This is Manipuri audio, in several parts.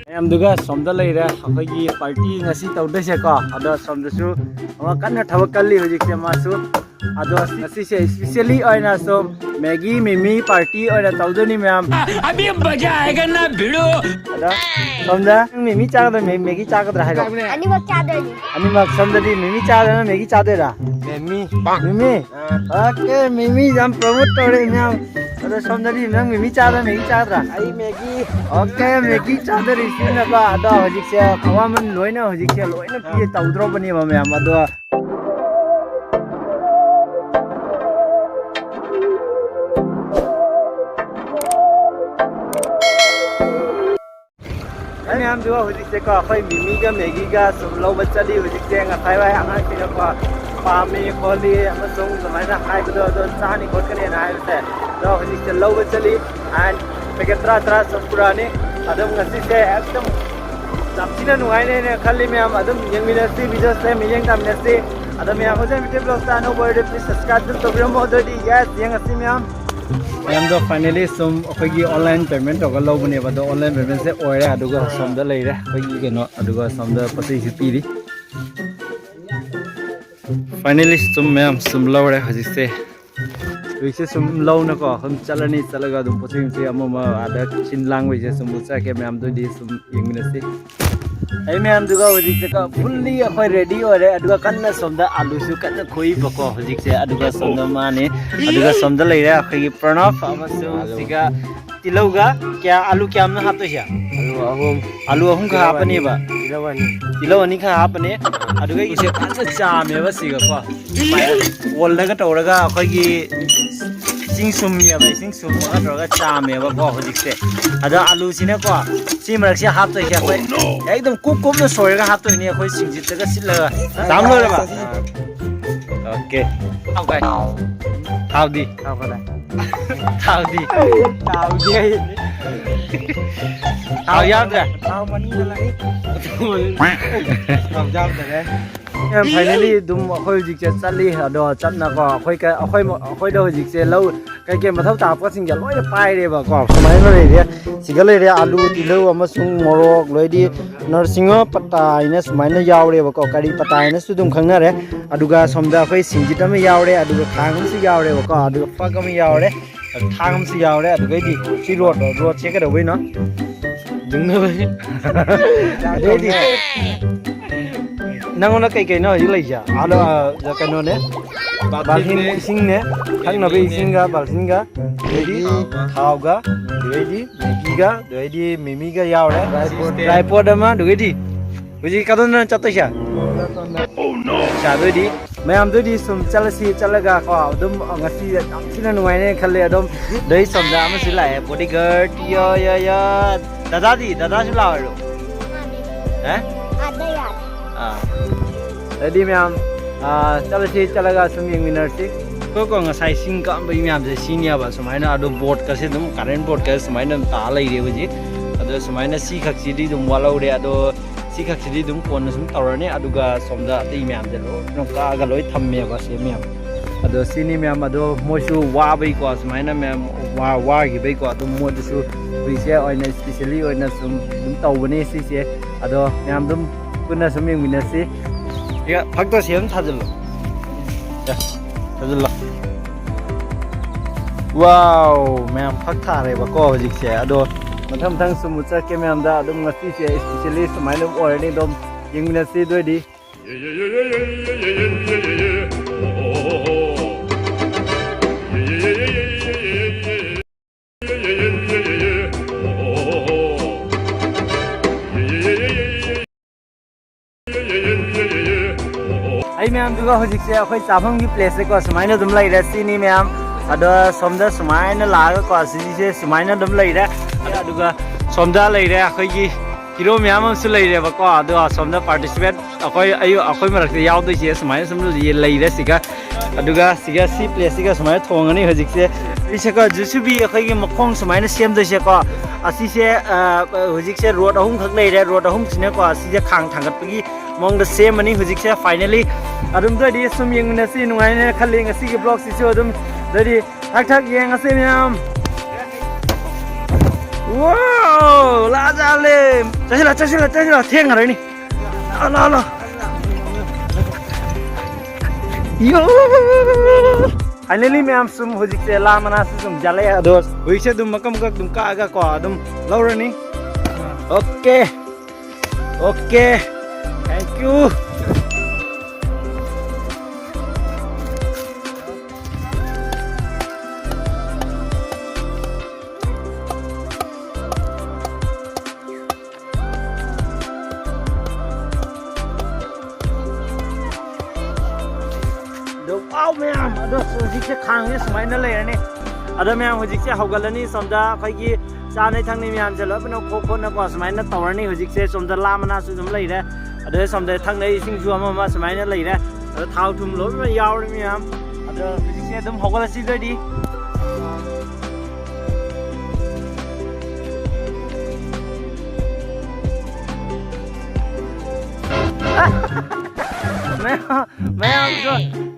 ꯃꯌꯥꯝꯗꯨꯒ ꯁꯣꯝꯗ ꯂꯩꯔꯦ ꯑꯩꯈꯣꯏꯒꯤ ꯄꯥꯔꯇꯤ ꯉꯁꯤ ꯇꯧꯗꯣꯏꯁꯦꯀꯣ ꯑꯗꯣ ꯁꯣꯝꯗꯁꯨ ꯑꯃ ꯀꯟꯅ ꯊꯕꯛ ꯀꯜꯂꯤ ꯍꯧꯖꯤꯛꯁꯦ ꯃꯥꯁꯨ ꯑꯗꯣ ꯉꯁꯤꯁꯦ ꯏꯁꯄꯤꯁꯦꯜꯂꯤ ꯑꯣꯏꯅ ꯁꯨꯝ ꯃꯦꯒꯤ ꯃꯤꯃꯤ ꯄꯥꯔꯇꯤ ꯑꯣꯏꯅ ꯇꯧꯗꯣꯏꯅꯤ ꯃꯌꯥꯝ ꯑꯗꯣ ꯁꯣꯝꯗ ꯃꯤꯃꯤ ꯆꯥꯒꯗ꯭ꯔꯥ ꯃꯦꯒꯤ ꯆꯥꯒꯗ꯭ꯔꯥ ꯍꯥꯏꯔꯣ ꯑꯅꯤꯃꯛ ꯆꯥꯗꯣꯏꯅꯤ ꯑꯅꯤꯃꯛ ꯁꯣꯝꯗꯗꯤ ꯃꯤꯃꯤ ꯆꯥꯗꯣꯏꯔꯥ ꯃꯦꯒꯤ ꯆꯥꯗꯣꯏꯔꯥ ꯃꯤꯃꯤ ꯑꯣꯀꯦ ꯃꯤꯃꯤ ꯌꯥꯝ ꯄ꯭ꯔꯣꯃꯣꯠ ꯇꯧꯔꯦ ꯃꯌꯥꯝ ꯑꯗꯣ ꯁꯣꯝꯗꯗꯤ ꯅꯪ ꯃꯤꯃꯤ ꯆꯥꯗ꯭ꯔꯥ ꯃꯦꯒꯤ ꯆꯥꯗ꯭ꯔꯥ ꯑꯩ ꯃꯦꯒꯤ ꯑꯣꯀꯦ ꯃꯦꯒꯤ ꯆꯥꯗꯔꯤꯁꯤꯅꯀꯣ ꯑꯗꯣ ꯍꯧꯖꯤꯛꯁꯦ ꯑꯋꯥꯃꯟ ꯂꯣꯏꯅ ꯍꯧꯖꯤꯛꯁꯦ ꯂꯣꯏꯅ ꯄꯤye ꯇꯧꯗ꯭ꯔꯕꯅꯦꯕ ꯃꯌꯥꯝ ꯑꯗꯣ ꯃꯌꯥꯝꯗꯨ ꯍꯧꯖꯤꯛꯁꯦꯀꯣ ꯑꯩꯈꯣꯏ ꯃꯤꯃꯤꯒ ꯃꯦꯒꯤꯒ ꯁꯨꯝ ꯂꯧꯕ ꯆꯠꯂꯤ ꯍꯧꯖꯤꯛꯁꯦ ꯉꯁꯥꯏ ꯋꯥꯏ ꯑꯉꯥꯡꯁꯤꯡꯅꯀꯣ ꯄꯥꯝꯃꯤ ꯈꯣꯠꯂꯤ ꯑꯃꯁꯨꯡ ꯁꯨꯃꯥꯏꯅ ꯍꯥꯏꯕꯗꯣ ꯑꯗꯣ ꯆꯥꯅꯤ ꯈꯣꯠꯀꯅꯤꯅ ꯍꯥꯏꯕꯁꯦ ꯑꯗꯣ ꯍꯧꯖꯤꯛꯁꯦ ꯂꯧꯕ ꯆꯠꯂꯤ ꯑꯦꯟ ꯄꯦꯀꯦꯠ ꯇꯔꯥ ꯁꯨꯝ ꯄꯨꯔꯛꯑꯅꯤ ꯑꯗꯨꯝ ꯉꯁꯤꯁꯦ ꯑꯦꯛꯗꯝ ꯌꯥꯝ ꯊꯤꯅ ꯅꯨꯡꯉꯥꯏꯅꯦꯅ ꯈꯜꯂꯤ ꯃꯌꯥꯝ ꯑꯗꯨꯝ ꯌꯦꯡꯃꯤꯟꯅꯁꯤ ꯚꯤꯗꯤꯑꯣꯁꯦ ꯃꯤꯠꯌꯦꯡ ꯇꯝꯃꯤꯟꯅꯁꯤ ꯑꯗꯣ ꯃꯌꯥꯝ ꯍꯧꯖꯤꯛ ꯚꯤꯗꯤꯑꯣ ꯕ꯭ꯂꯣꯒꯇ ꯑꯅꯧꯕ ꯑꯣꯏꯔꯗꯤ ꯄ꯭ꯂꯤꯖ ꯁꯕꯁꯀ꯭ꯔꯥꯏꯕ ꯑꯗꯨꯝ ꯇꯧꯕꯤꯔꯝꯃꯣ ꯑꯗꯨꯑꯣꯏꯗꯤ ꯌꯦꯁ ꯌꯦꯡꯉꯁꯤ ꯃꯌꯥꯝꯗꯣ ꯐꯥꯏꯅꯦꯂꯤ ꯁꯨꯝ ꯑꯩꯈꯣꯏꯒꯤ ꯑꯣꯟꯂꯥꯏꯟ ꯄꯦꯃꯦꯟ ꯇꯧꯔꯒ ꯂꯧꯕꯅꯦꯕ ꯑꯗꯣ ꯑꯣꯟꯂꯥꯏꯟ ꯄꯦꯃꯦꯟꯁꯦ ꯑꯣꯏꯔꯦ ꯑꯗꯨꯒ ꯁꯣꯝꯗ ꯂꯩꯔꯦ ꯑꯩꯈꯣꯏꯒꯤ ꯀꯩꯅꯣ ꯑꯗꯨꯒ ꯁꯣꯝꯗ ꯄꯣꯠ ꯆꯩꯁꯨ ꯄꯤꯔꯤ ꯐꯥꯏꯅꯦꯂꯤ ꯁꯨꯝ ꯃꯌꯥꯝ ꯁꯨꯝ ꯂꯧꯔꯦ ꯍꯧꯖꯤꯛꯁꯦ ꯁꯨꯝ ꯂꯧꯅꯀꯣ ꯑꯗꯨꯝ ꯆꯠꯂꯅꯤ ꯆꯠꯂꯒ ꯑꯗꯨꯝ ꯄꯣꯠ ꯆꯩ ꯑꯃ ꯑꯥꯗ ꯁꯤꯟ ꯂꯥꯡꯕꯩꯁꯦ ꯁꯨꯝ ꯆꯠꯀꯦ ꯃꯌꯥꯝꯗꯨꯗꯤ ꯁꯨꯝ ꯌꯦꯡꯃꯤꯟꯅꯁꯤ ꯑꯩ ꯃꯌꯥꯝꯗꯨꯒ ꯍꯧꯖꯤꯛꯁꯦꯀꯣ ꯐꯨꯜꯂꯤ ꯑꯩꯈꯣꯏ ꯔꯦꯗꯤ ꯑꯣꯏꯔꯦ ꯑꯗꯨꯒ ꯀꯟꯅ ꯁꯣꯝꯗ ꯑꯂꯨꯁꯨ ꯀꯟꯅ ꯈꯣꯏꯕꯀꯣ ꯍꯧꯖꯤꯛꯁꯦ ꯑꯗꯨꯒ ꯁꯣꯝꯗ ꯃꯥꯅꯦ ꯑꯗꯨꯒ ꯁꯣꯝꯗ ꯂꯩꯔꯦ ꯑꯩꯈꯣꯏꯒꯤ ꯄ꯭ꯔꯅꯕ ꯑꯃꯁꯨꯡ ꯁꯤꯒ ꯇꯤꯜꯍꯧꯒ ꯀꯌꯥ ꯑꯂꯨ ꯀꯌꯥꯝꯅ ꯍꯥꯞꯇꯣꯏꯁꯦ ꯑꯂꯨ ꯑꯍꯨꯝ ꯈꯛ ꯍꯥꯞꯄꯅꯦꯕ ꯇꯤꯜꯍꯧ ꯑꯅꯤ ꯈꯛ ꯍꯥꯞꯄꯅꯦ ꯑꯗꯨꯒ ꯏꯁꯦ ꯐꯖꯅ ꯆꯥꯝꯃꯦꯕ ꯁꯤꯒꯀꯣ ꯋꯣꯜꯗꯒ ꯇꯧꯔꯒ ꯑꯩꯈꯣꯏꯒꯤ ꯏꯁꯤꯡ ꯁꯨꯝꯃꯦꯕ ꯏꯁꯤꯡ ꯁꯨꯝꯃꯒ ꯇꯧꯔꯒ ꯆꯥꯝꯃꯦꯕꯀꯣ ꯍꯧꯖꯤꯛꯁꯦ ꯑꯗ ꯑꯂꯨꯁꯤꯅꯀꯣ ꯁꯤ ꯃꯔꯛꯁꯦ ꯍꯥꯞꯇꯣꯏꯁꯦ ꯑꯩꯈꯣꯏ एकदम ꯀꯨꯞꯅ ꯁꯣꯏꯔꯒ ꯍꯥꯞꯇꯣꯏꯅꯤ ꯑꯩꯈꯣꯏ ꯁꯤꯡꯖꯤꯠꯇꯒ ꯁꯤꯠꯂꯒ ꯆꯥꯝ ꯂꯣꯏꯔꯕ ओके थावदी थावदी थाव यावद्रे फाइनली दुम अखोय जिकसे चली अदो चटनाको अखोयदो जिकसे लौ कई मथौ तापसिंग लोय पाइरेबा को समायनो लेरे सिगा लेरे आलू तिलौ अमसुंग मोरक लोयदि नरसिंह पत्ताइने समायनो यावरेबा को करी पत्ताइने सुदुम खंगनारे अदुगा समदा अखोय सिंजित अम यावरे अदुगा खांगमसु यावरेबा को अदुगा पगम यावरे थांगमसु यावरे अदुगैदि सि रोड से कदवै न दुंनो रेडी नंगोना कई हजि लैजा आलो कइनोने बाल्थिं इसिंने थांनाबे इसिंगा बाल्थिंगा रेडी थावगा दुइदि मेगिगा दुइदि मिमिगा यावरे ट्राइपॉड अमा दुइदि हुजि कदन चतैसा चा दुइदि मैम दुइदि सुम चलसी चलगा को अदुम ngasi yamsina nuaine khalle adum dei somda amasi lae bodyguard yo dada su lawo eh ada ya ready ma'am चलसी चलगा सुम यंगमिनरसी को ngasai sing ka bai ma'am se sinia ba sumaina adu board ka se dum current board ka sumaina ta lai re buji adu sumaina si khak si di dum walau re adu si khak si di dum kon sum tawrani aduga somda ti ma'am de lo no ka ga loi thamme ba se ma'am adu sini ma'am adu moisu wa bai ko sumaina ma'am wa gi bai ko adu mo su ri se oina specially oina sum dum tawbani si se adu ma'am dum kunna sum yangminasi 이거 박도 시험 타질러 자 타질러 와우 ma'am 팍 타래 바꿔 직세 아도 मथम सुमुच के मैम दा अदम ngasi se स्पेशली समाइनो ओरनी दम यंगमिनसी दोइदि आई मैम दुगा हजिकसे अखोय चाफम की प्लेस को समाइनो दम लैरे सिनी मैम अदो समदा समाइनो लाग को सिसे समाइनो दम लैरे अदुगा समदा लैरे अखोय की हीरो मैम सु लैरे बको अदो समदा पार्टिसिपेट अखोय मरक यावदो से समाइनो सम लैरे सिगा अदुगा सिगा सी प्लेस सिगा समाइनो थोंगनी हजिकसे इसेको जुसुबी अखोय की मखोंग समाइनो सेमदो से को असिसे हजिकसे रोड अहुम खक लैरे रोड अहुम सिने को असिसे खांग थांगतपगी mong the same money hujik se finally adum dadi sum yengna si nungai ne khalling si ge blog si so adum dadi ทักยังสิมีมว้าวลาจ้าเลยจะสิละเที่ยงอะไรนี่เอาโย่อันนี้มีมซุ่มหุ่นเจลามันน่าซุ่มจัลเลยอะดูหุ่นเจดุมมักดุมก้ากว่าดุมเล่าเรื่องนี้โอเค thank youเอาไม่เอาดูหุ่นเจค้างนี่สมัยนั่นเลยนี่อะไรไม่เอาหุ่นเจเขากันแล้วนี่สมดาใครกี่จานในทางนี้มีอันจะเลิกเป็นเอาโคนักว่าสมัยนั้นตอนนี้หุ่นเจสมดาลามันน่าสุดสมัยเลยอะไรสมดาทางในสิ่งชั่วมาสมัยนั้นเลยนะเท้าทุ่มล้มมันยาวเลยมีอันอะไรหุ่นเจดมเขากันแล้วสิเลยดีไม่เอาก็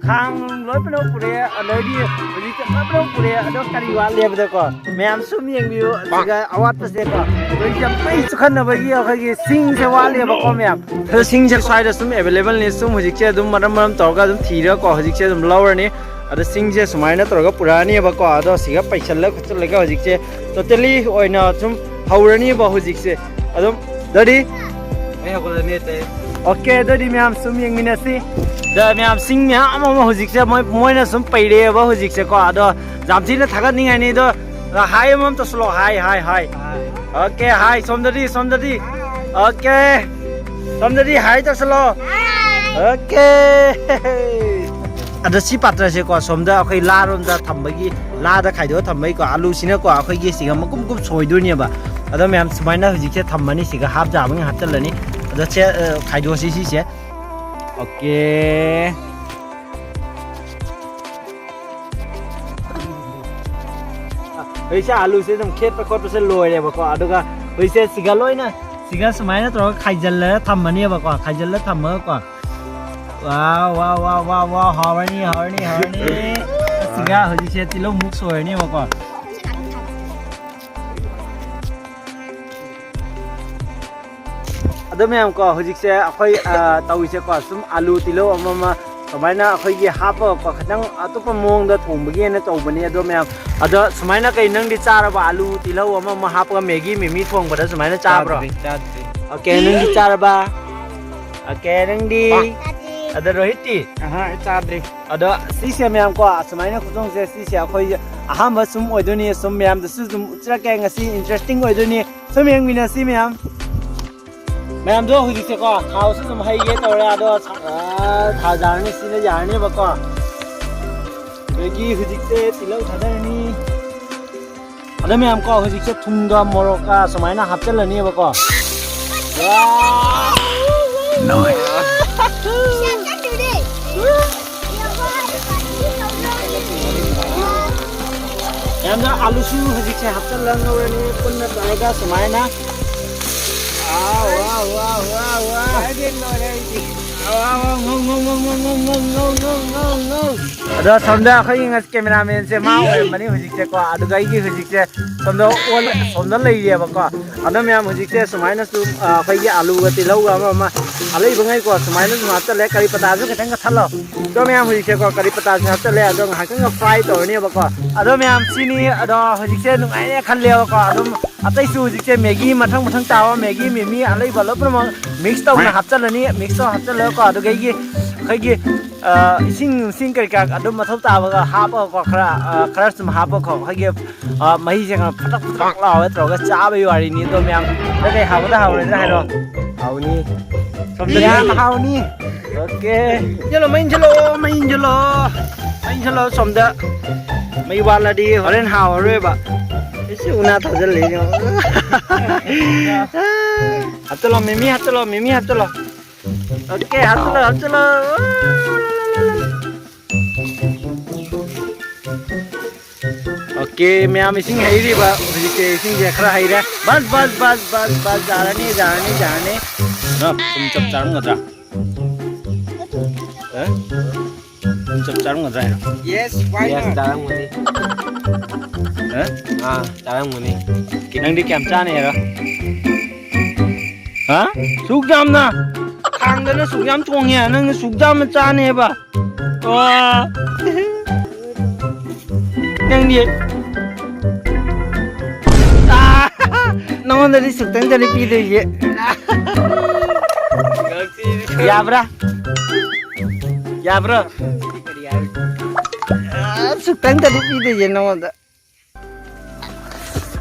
ข้างรถเป็นเอาปุเรศอะไรดีวันนี้จะไม่เป็นเอาปุเรศเอาการีวาเลียบเด็กก็ไม่เอาซุ่มยังวิวจะอาวัตเสกก็วันนี้จะไม่สุขันนะวันนี้เอาแค่ซิงเซวาเลียบก็ไม่เอาเธอซิงเซสายจะซุ่ม available นี่ซุ่มหุ่นเจ้าดุมมันต่อก็ดุมทีเดียวก็หุ่นเจ้าดุม lower นี่ada sing je sumai na torga purani ba ko ado siga paisalla khachal lega hojik je totally oina chum haurani ba hojik se adum dadi ai hakolani te okay dadi me am sum yang minasi da me am sing me am hojik se moi na sum paire ba hojik se ko ado jamji na thagat ningai ni do hi am to slow hi okay hi somdadi okay somdadi hi to slow okay ada si patra se ko somda akhoi la rom da thambagi la da khaido thambai ko alu sina ko akhoi gi siga makum soidoi ni ba ada mem sumaina huji ke thammani siga hap ja bang hat chalani ada che khaido si se okay hoi cha alu se dum khet pa khot pa se loi le ba ko aduga hoi se siga loi na siga sumaina tro khaijal la thammani ba ko khaijal la thamma ko wow horny siga hoji se tilo muk soi ni ba ko adam yam ko hoji se akhoi tawi se ko sum alu tilo amama samaina akhoi gi hap ko khatang atupa mong da thong bagi na chau bani adam yam ada samaina kai nang di chara ba alu tilo amama hap ka megi mimi thong ba da samaina cha bro okay nang di chara ba okay nang di ada rohiti chadri ada sisia myam ko samaina khutong se sisia khoi aham sum oidoni sum myam da sum chra ke ngasi interesting oidoni sum yang mina si myam do hu se ko thau sum hai ye tora do tha jarni si na jarni ba ko begi hu se tilau thadani ada myam ko hu se thunga moroka samaina hapchalani ba ko nice em đã alu siu hiji che hapta lang ngore ni punna daga samaina wow ai din no dai ada samda khai ngas cameraman se mau mani hiji che ko adu gai gi hiji che samda lai ye ba ko ada me am hiji che samaina su khai gi alu ga tilau ga ma alai bangai ko samaina su hapta le kari pata ju ke tang ka thalo do me am hiji che ko kari pata ju hapta le ado ha ka fry to ni ba ko ado me am sini ado hiji che nu ai ne khan le ba ko ado atai su hiji che maggi mathang tawa maggi mimi alai ba lo pro mix to na hapta le ni mix to hapta le ko ado gai gi khai gi sing kari ka ado mathau tawa ga ha ba ko khara sum ha ba ko khai gi mai je ga phatak lao e tro ga cha ba yari ni do me am da dai ha da ha le da ha do hau ni somda hau ni okay jalo main jalo somda mai wala di horen hau re ba isi una tha jal le jo hatlo mimi hatlo okay hatlo okay me am sing hai ri ba ke sing je khara hai ra bas jarani na tum chap charang ga 좀 자른 건 아니라. Yes, why Yes, not? darang muni. 에? Darang muni. nang đi kèm cha này rồi. Hả? Súc giam na. Thằng đó nó súc giam chuồng nhà, nó súc giam mà cha này bà. Wow. Nang đi. À, nó đi súc tang cho đi pi đi vậy. Ya bra. Ya bra. Súc tang cho đi pi đi vậy nó.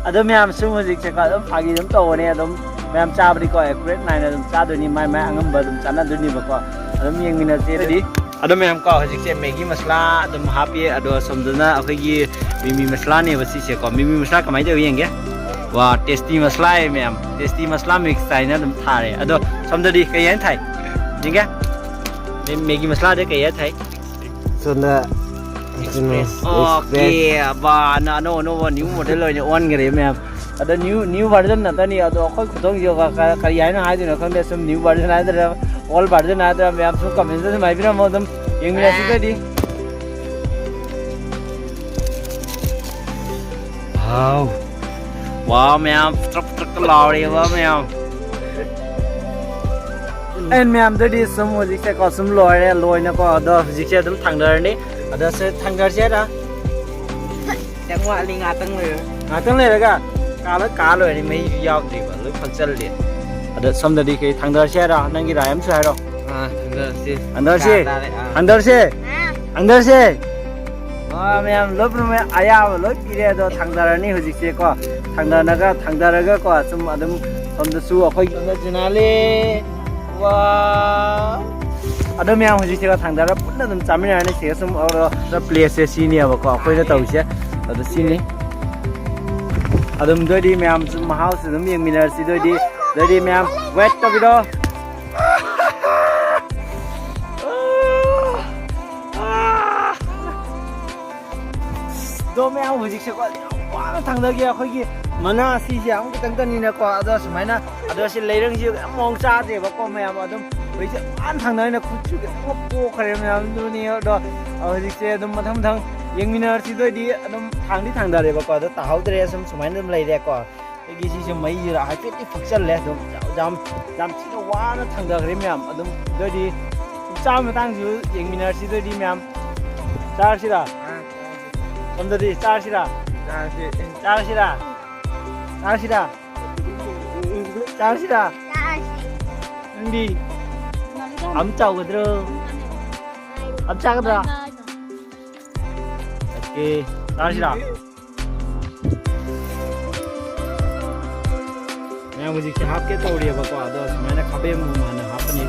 Adam mẹ sung music sẽ có adam phagi adam tàu này adam mẹ cha beri ko accurate này adam cha đôi ni mai mai angam badum chana đôi ni bako adam yang mina thế đi adam mẹ ko music sẽ Maggi masala adam happy ado samdana akhigi mimi masala ne basi sẽ có mimi masala kamai được yang ke wow tasty masala mẹ tasty masala mix này na adam thà này ado samdadi cái yang thai yang ke Maggi masala đấy cái yang thai Sunda. Okay, ba na no new model rồi on cái đấy mẹ. Ada new version na tani ado khoi khutong yo ka yai na hai na khang some new version ai da all version ai da mẹ some comment se mai bira mo dam yeng mina si di. Wow. Wow mẹ truck lao đi wow mẹ. En mẹ am di some music se ko some loi na ko ado music se dum thang dar ni. Ada se thang dar se da. Chẳng qua li ngà tăng rồi. Tăng lên rồi cá rồi thì mấy giao gì mà lúc phần chân liền. Ada xong rồi đi cái thằng đó xe đó, nên cái đại em xe đâu. Thằng đó xe. Mẹ em lúc nó mẹ aya mà lúc kia đó thằng đó này hồi gì có thằng đó nó có xong adam xong đó su ở khơi nó chỉ nói lên. Wow. Ada mẹ em hồi gì có thằng đó bút nó chăm cái này sẽ xong ở đó place xe này mà có khơi nó tàu xe. Ada sini. Adam doi di ma'am some house dum yang minar si doi di ma'am wet to bido. Do ma'am hujik se ko wa thang da kia khoi ki mana si siang ki tang tan ni na ko ada smai na ada si leirang ji mong cha je ba ko ma'am adam bai se an thang da na khu chu ke ko khare ma'am du ni do hujik se dum matham thang yang minar si doi di adam thang da re ba ko da ta hau dre sam smai nam lai re ko cái gì chứ mấy giờ là hai cái phật chân lẹ đúng jam chỉ là quá nó thằng đời đấy mẹ đúng đôi đi sao mà tăng chứ những mình là chỉ đôi đi mẹ sao chứ là không đôi đi sao chứ là sao chứ là đi ấm chầu cái đó ấm cháo cái đó ok sao chứ là मैं मुझे क्या आपके तो उड़िया बकवा दो मैंने खबे माने हापनी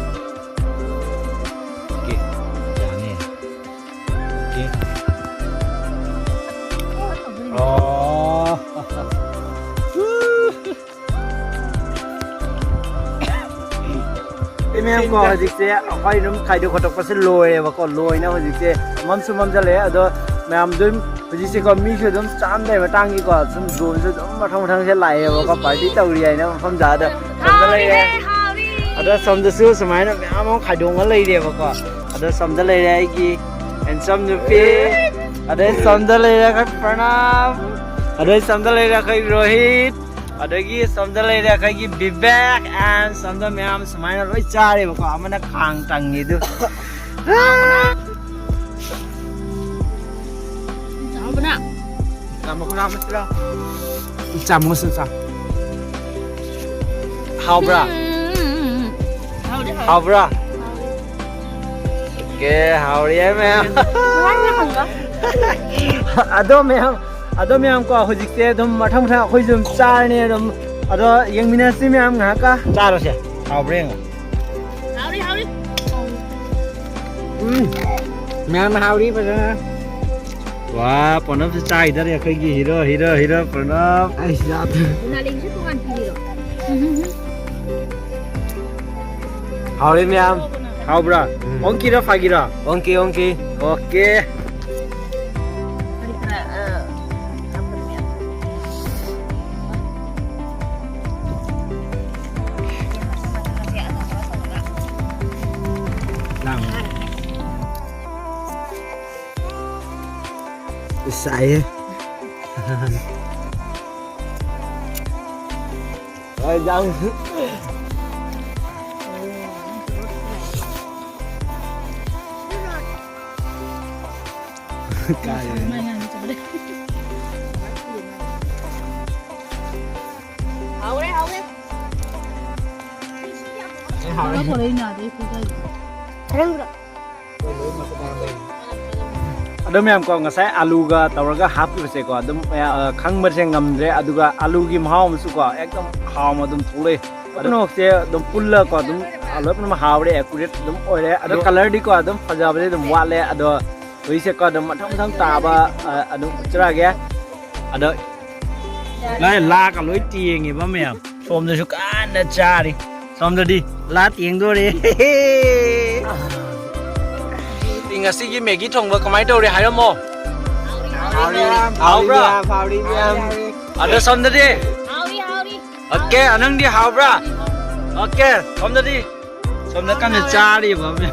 ओके जाने ओके मैं हमको हजिक से अखाई रुम खाइदो खटक पसे लोय बको लोय ना हजिक से मम जले अदो मैं हम दुम हजिक से को मी से दुम चाम दे बटांगी को सुम जोन से दुम मठंग से लाए बको पार्टी तौरी है ना फम जा दो समझ ले अदो समझ सु समय ना मैं हम खाइदोงเลยरे बको अदो समझ ले रे की handsome नुपी अदो समझ ले रे का प्रणाम अदो समझ ले रे का रोहित अदगी समझ ले रे का की विवेक एंड समझ मैं हम समय ना रोई चारे बको हमना खांग तंगी दु làm một làm một đâu chạm một sự sao hào bra ok hào đi em ado me ko hojik te dum matham tha khoi zum char ne dum ado yang mina si me am nga ka char se hào breng hào đi me am hào đi bây giờ wah, Pranab se chai idhar ya kai ki hero Pranab. Ai yaad. Unaling se tuan hero. How are you, ma'am? How bra? Onki ra fagira. Onki. Okay. ใส่ยัง ไม่งั้นจะไม่ได้ เอาเลยเอาเลย แล้วพอเลยเนี่ยได้คุยกัน Ada memang kau ngasai alu ga tawar half perse ko adum khang mer seng ngamre aduga alu gi mahau musu ko ekdam haw madum thule adno se dum pulla ko dum alu pun hawre accurate dum oire adu color di ko adum phajabale dum wale ado oise ko dum thang ta ba adum chra ge ado lai la ka loi tieng ngi ba mem som de su kan na cha di som de di la tieng do di ngasi gi megi thong ba kamai do re hai mo เอาดิฟาวดิยาม ada som de di เอาดิเอาดิ oke anang di hau bra oke som de di som de kan cha di ba me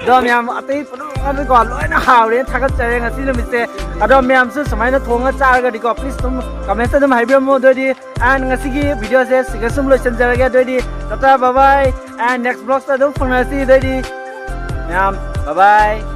do myam atai padu an ko loi na hau re thakat cha re ngasi le mi se ado myam su samai na thong cha ga di ko please tum comment sa dum hai bra mo do di and ngasi gi video se sigasum lo chen ja ga do di tata bye bye and next vlog sa dum phone si do di myam bye bye